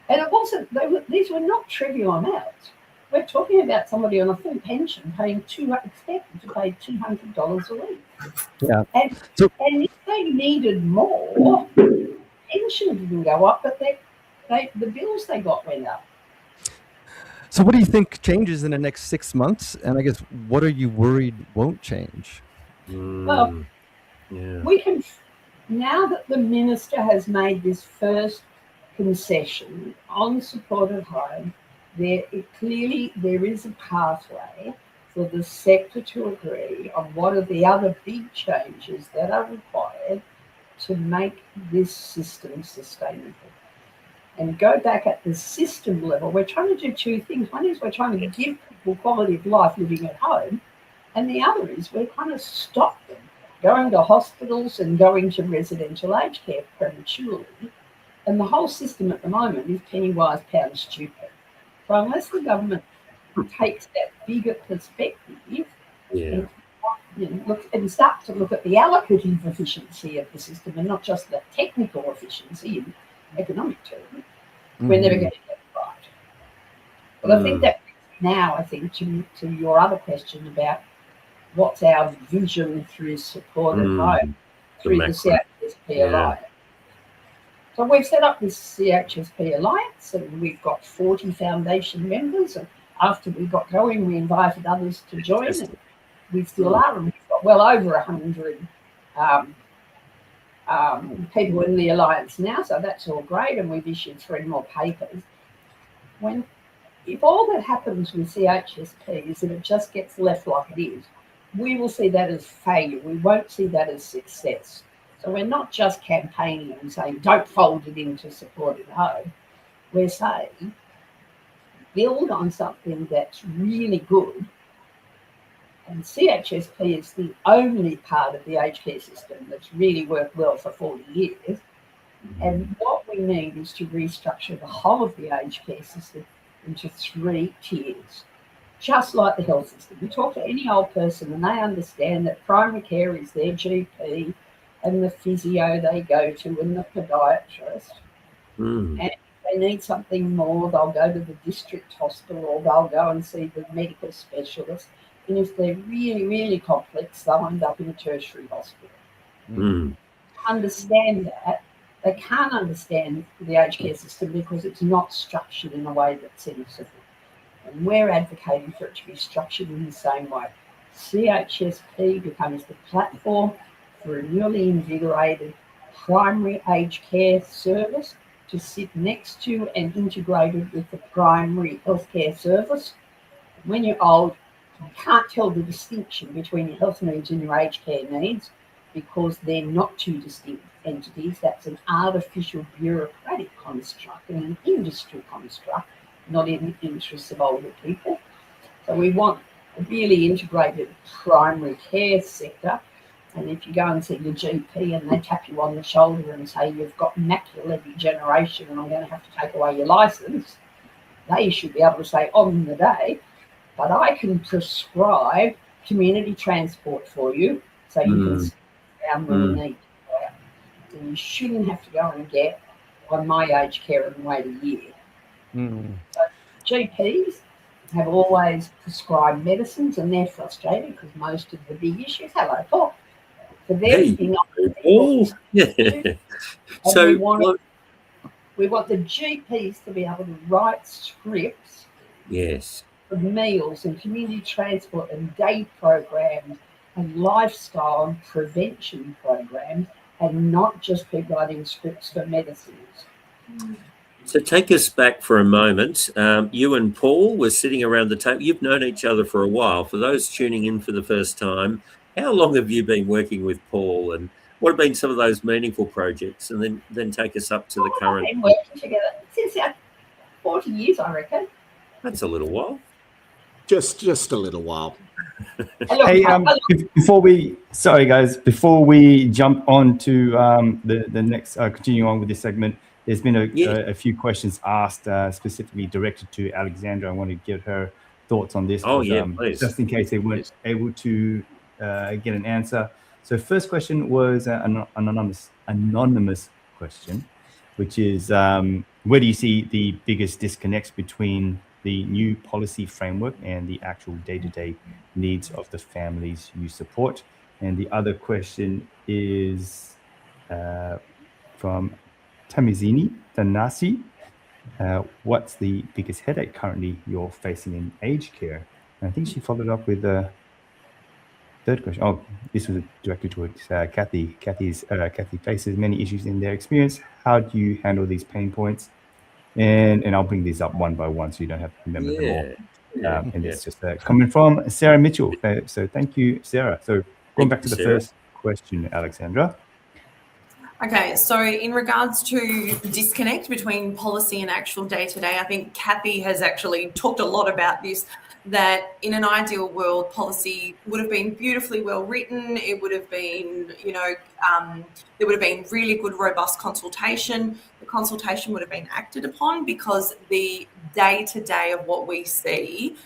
And it wasn't, these were not trivial amounts. We're talking about somebody on a full pension expected to pay $200 a week. Yeah. And if they needed more, pension didn't go up, but the bills they got went up. So what do you think changes in the next 6 months? And I guess, what are you worried won't change? Well, we can, now that the minister has made this first concession on supported home, there is a pathway for the sector to agree on what are the other big changes that are required to make this system sustainable. And go back at the system level, we're trying to do two things. One is we're trying to give people quality of life living at home, and the other is we're trying to stop them going to hospitals and going to residential aged care prematurely. And the whole system at the moment is penny wise, pound stupid. So unless the government takes that bigger perspective and start to look at the allocative efficiency of the system and not just the technical efficiency in economic terms, we're never going to get it right. But I think that now, to your other question about what's our vision through supported home, through the CHSP Alliance. So we've set up this CHSP Alliance, and we've got 40 foundation members. And after we got going, we invited others to join, and we still are. And we've got well over 100 people in the Alliance now, so that's all great. And we've issued 3 more papers. If all that happens with CHSP is that it just gets left like it is, we will see that as failure. We won't see that as success. So we're not just campaigning and saying, don't fold it into supported home. We're saying, build on something that's really good. And CHSP is the only part of the aged care system that's really worked well for 40 years. And what we need is to restructure the whole of the aged care system into 3 tiers, just like the health system. You talk to any old person and they understand that primary care is their GP and the physio they go to and the podiatrist. And they need something more, they'll go to the district hospital or they'll go and see the medical specialist. And if they're really, really complex, they'll end up in a tertiary hospital. Mm. Understand that. They can't understand the aged care system because it's not structured in a way that's sensible. And we're advocating for it to be structured in the same way. CHSP becomes the platform for a newly invigorated primary aged care service to sit next to and integrated with the primary healthcare service. When you're old, you can't tell the distinction between your health needs and your aged care needs because they're not two distinct entities. That's an artificial bureaucratic construct and an industry construct, not in the interests of older people. So we want a really integrated primary care sector. And if you go and see your GP and they tap you on the shoulder and say you've got macular degeneration and I'm going to have to take away your license, they should be able to say on the day, but I can prescribe community transport for you so you can sit down when you need to go out. And you shouldn't have to go and get on my aged care and wait a year. So GPs have always prescribed medicines and they're frustrated because most of the big issues, hello, Paul, for them being So we want the GPs to be able to write scripts for meals and community transport and day programs and lifestyle and prevention programs and not just be writing scripts for medicines. So take us back for a moment. You and Paul were sitting around the table. You've known each other for a while. For those tuning in for the first time, how long have you been working with Paul and what have been some of those meaningful projects? And then take us up to the current. We've been working together since 40 years, I reckon. That's a little while. Just a little while. Hey, before we jump on to the next, continue on with this segment, there's been a few questions asked specifically directed to Alexandra. I want to get her thoughts on this. Please. Just in case they weren't able to get an answer. So first question was an anonymous question, which is where do you see the biggest disconnects between the new policy framework and the actual day-to-day needs of the families you support? And the other question is from Tamizini Tanasi. What's the biggest headache currently you're facing in aged care? And I think she followed up with a third question. Oh, this was directed towards Kathy. Kathy faces many issues in their experience. How do you handle these pain points? And I'll bring these up one by one so you don't have to remember them all. And it's just coming from Sarah Mitchell. So thank you, Sarah. So going back to the first question, Alexandra. Okay, so in regards to disconnect between policy and actual day-to-day, I think Kathy has actually talked a lot about this, that in an ideal world, policy would have been beautifully well written. It would have been, there would have been really good, robust consultation. The consultation would have been acted upon because the day-to-day of what we see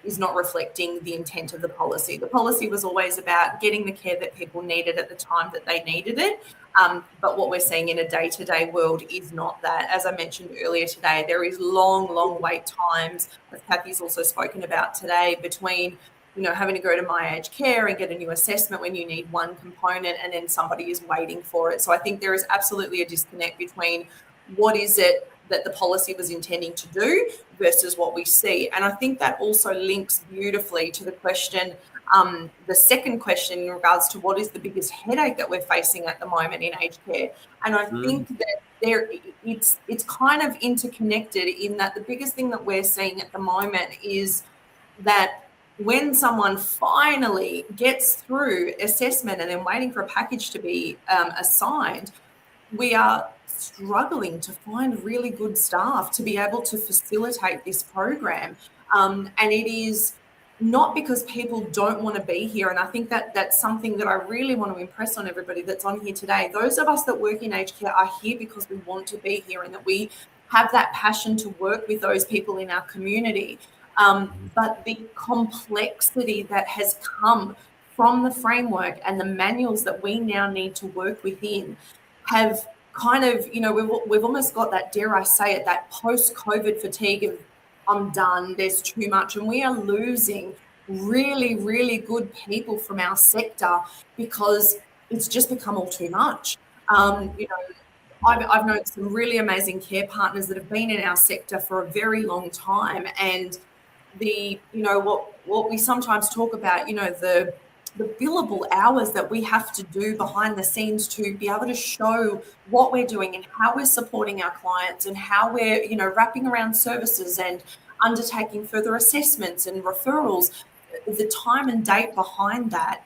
is not reflecting the intent of the policy. The policy was always about getting the care that people needed at the time that they needed it. But what we're seeing in a day-to-day world is not that. As I mentioned earlier today, there is long wait times, as Kathy's also spoken about today, between having to go to My Aged Care and get a new assessment when you need one component and then somebody is waiting for it. So I think there is absolutely a disconnect between what is it that the policy was intending to do versus what we see. And I think that also links beautifully to the question, the second question in regards to what is the biggest headache that we're facing at the moment in aged care. And I think that it's kind of interconnected in that the biggest thing that we're seeing at the moment is that when someone finally gets through assessment and then waiting for a package to be assigned, we are struggling to find really good staff to be able to facilitate this program. And it is not because people don't want to be here. And I think that that's something that I really want to impress on everybody that's on here today. Those of us that work in aged care are here because we want to be here and that we have that passion to work with those people in our community. But the complexity that has come from the framework and the manuals that we now need to work within have kind of, we've almost got that, dare I say it, that post-COVID fatigue of I'm done, there's too much, and we are losing really, really good people from our sector because it's just become all too much. I've known some really amazing care partners that have been in our sector for a very long time, and what we sometimes talk about, the billable hours that we have to do behind the scenes to be able to show what we're doing and how we're supporting our clients and how we're, wrapping around services and undertaking further assessments and referrals. The time and date behind that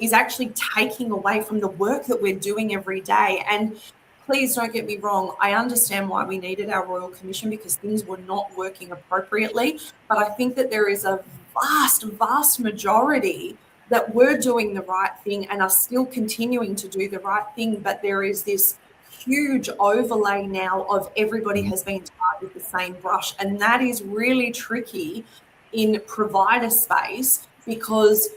is actually taking away from the work that we're doing every day. And please don't get me wrong, I understand why we needed our Royal Commission because things were not working appropriately. But I think that there is a vast majority that were doing the right thing and are still continuing to do the right thing. But there is this huge overlay now of everybody has been tarred with the same brush. And that is really tricky in provider space because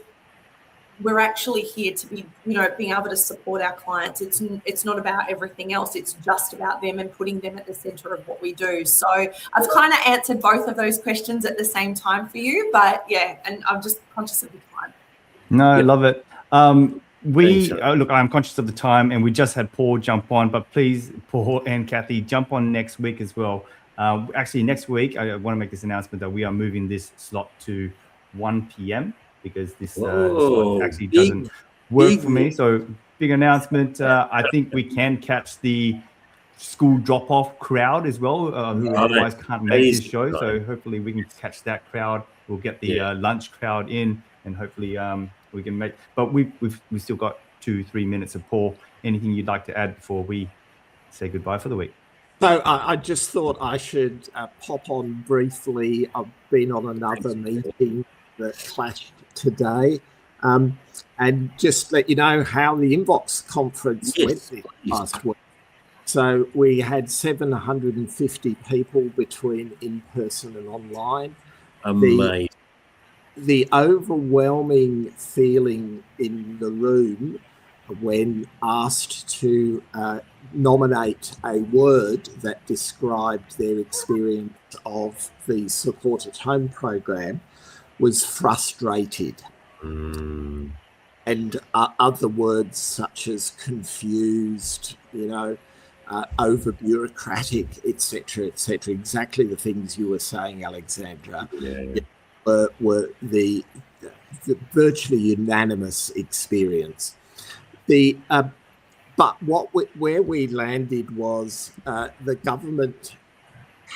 we're actually here to be, being able to support our clients. It's not about everything else. It's just about them and putting them at the center of what we do. So I've kind of answered both of those questions at the same time for you, but yeah, and I'm just conscious of the time. No, I love it. Look, I'm conscious of the time and we just had Paul jump on, but please, Paul and Kathy, jump on next week as well. Actually, next week, I want to make this announcement that we are moving this slot to 1 p.m. because this slot actually doesn't work for me. So big announcement. I think we can catch the school drop-off crowd as well, who otherwise can't make this show. So hopefully we can catch that crowd. We'll get the lunch crowd in and hopefully we can make, but we've still got 2-3 minutes of Paul. Anything you'd like to add before we say goodbye for the week? So I just thought I should pop on briefly. I've been on another meeting that clashed today, and just let you know how the Inbox conference went this last week. So we had 750 people between in-person and online. Amazing. The overwhelming feeling in the room when asked to nominate a word that described their experience of the Support at Home program was frustrated. And other words such as confused, over bureaucratic, etc., exactly the things you were saying, Alexandra. Were the virtually unanimous experience. But where we landed was the government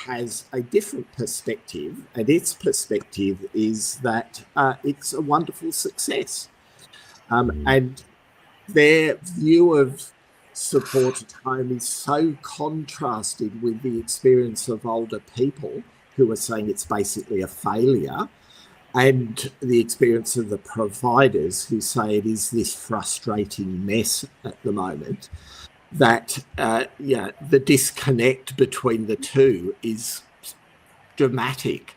has a different perspective, and its perspective is that it's a wonderful success. And their view of Support at Home is so contrasted with the experience of older people who are saying it's basically a failure, and the experience of the providers who say it is this frustrating mess at the moment, that the disconnect between the two is dramatic.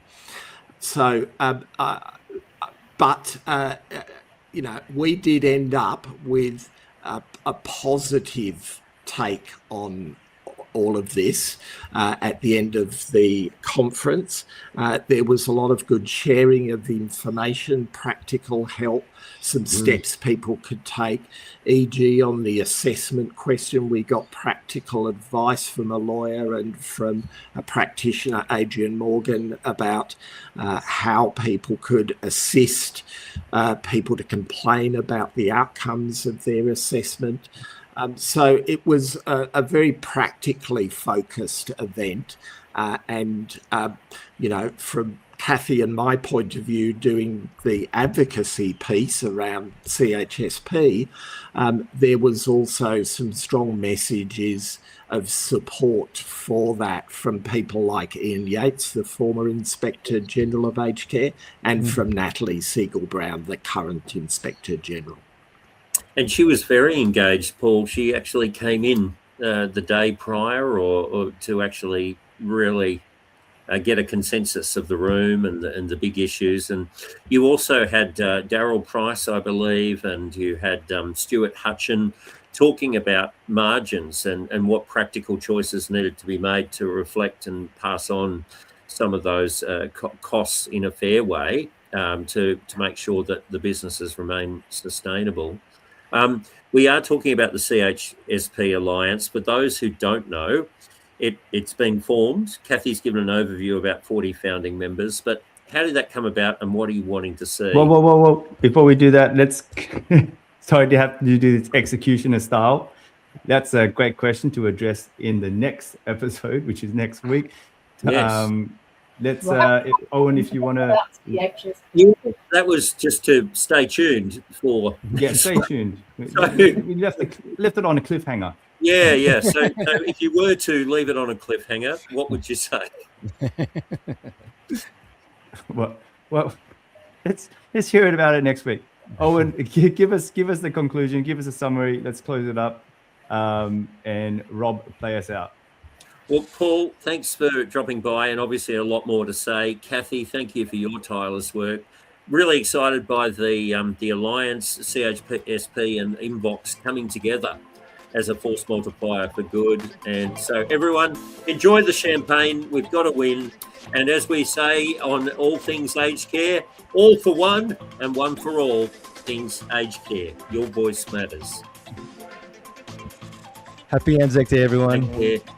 So, we did end up with a positive take on all of this at the end of the conference. There was a lot of good sharing of information, practical help, some steps people could take, e.g. on the assessment question, we got practical advice from a lawyer and from a practitioner, Adrian Morgan, about how people could assist people to complain about the outcomes of their assessment. So it was a very practically focused event. From Kathy and my point of view, doing the advocacy piece around CHSP, there was also some strong messages of support for that from people like Ian Yates, the former Inspector General of Aged Care, and from Natalie Siegel-Brown, the current Inspector General. And she was very engaged, Paul. She actually came in the day prior or to actually really get a consensus of the room and the big issues. And you also had Daryl Price, I believe, and you had Stuart Hutchin talking about margins and what practical choices needed to be made to reflect and pass on some of those costs in a fair way to make sure that the businesses remain sustainable. We are talking about the CHSP Alliance. For those who don't know, it's been formed. Kathy's given an overview about 40 founding members, but how did that come about and what are you wanting to see? Whoa. Before we do that, let's... Sorry to have to do this executioner style. That's a great question to address in the next episode, which is next week. Yes. Let's, Owen, if you want to... That was just to stay tuned for... Yeah, stay tuned. We left it on a cliffhanger. Yeah. So if you were to leave it on a cliffhanger, what would you say? Well, let's hear about it next week. Owen, give us the conclusion, give us a summary. Let's close it up, and Rob, play us out. Well, Paul, thanks for dropping by, and obviously a lot more to say. Kathy, thank you for your tireless work. Really excited by the Alliance, CHSP and Inbox coming together as a force multiplier for good. And so everyone, enjoy the champagne. We've got to win. And as we say on all things aged care, all for one and one for all things aged care. Your voice matters. Happy Anzac Day, everyone. Take care.